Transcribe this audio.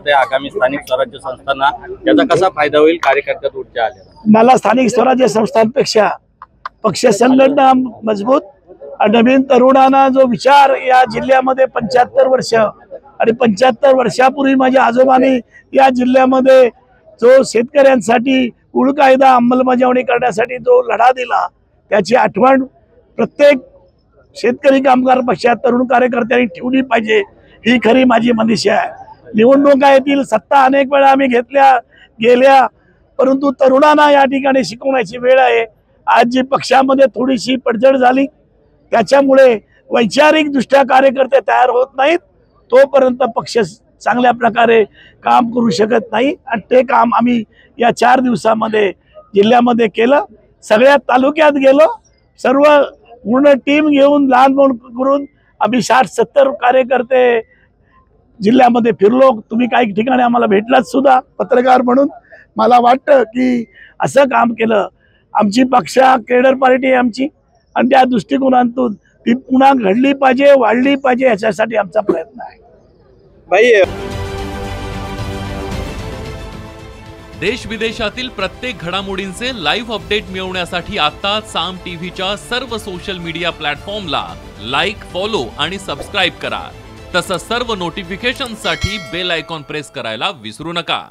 आगामी स्थानिक स्वराज्य संस्थांना त्याचा कसा फायदा होईल कार्यकर्त्यात ऊर्जा आल्या? मला स्थानिक स्वराज्य संस्थांपेक्षा पक्ष संघटना मजबूत आणि नवीन तरुणांना जो विचार या जिल्ह्यामध्ये 75 वर्ष आणि 75 वर्षापूर्वी माझ्या आजोबांनी या जिल्ह्यामध्ये जो शेतकऱ्यांसाठी कुळ कायदा अंमलबजावणी करण्यासाठी जो लढा दिला त्याची आठवण प्रत्येक शेतकरी कामगार पक्षात तरुण कार्यकर्त्यांनी ठेवली पाहिजे, ही खरी माझी मनीषा आहे. निवडणुका येतील, सत्ता अनेक वेळा आम्ही गेल्या, परंतु तरुणांना या ठिकाणी शिकवण्याची वेळ आहे. आज जी पक्षामध्ये थोडीशी पडझड झाली त्याच्यामुळे वैचारिक दृष्ट्या कार्यकर्ते तयार होत नाहीत, तोपर्यंत पक्ष चांगल्या प्रकारे काम करू शकत नाही. आणि ते काम आम्ही या 4 दिवसामध्ये जिल्ह्यामध्ये केलं. सगळ्या तालुक्यात गेलो, सर्व पूर्ण टीम घेऊन लहान मोठ करून आम्ही 60-70 कार्यकर्ते जिल्ह्यामध्ये फिरलो. तुम्ही काही ठिकाणी आम्हाला भेटलात सुद्धा पत्रकार म्हणून. मला वाटतं की असं काम केलं. आमची पक्ष केडर पार्टी आहे आमची आणि त्या दृष्टिकोनातून ती पुन्हा घडली पाहिजे, वाढली पाहिजे, याच्यासाठी आमचा प्रयत्न आहे. भाई, देश विदेशातील प्रत्येक घडामोडींचे लाईव्ह अपडेट मिळवण्यासाठी आता साम टीव्हीच्या सर्व सोशल मीडिया प्लॅटफॉर्मला लाईक, फॉलो आणि सबस्क्राईब करा. तसंच सर्व नोटिफिकेशनसाठी बेल आयकॉन प्रेस करायला विसरू नका.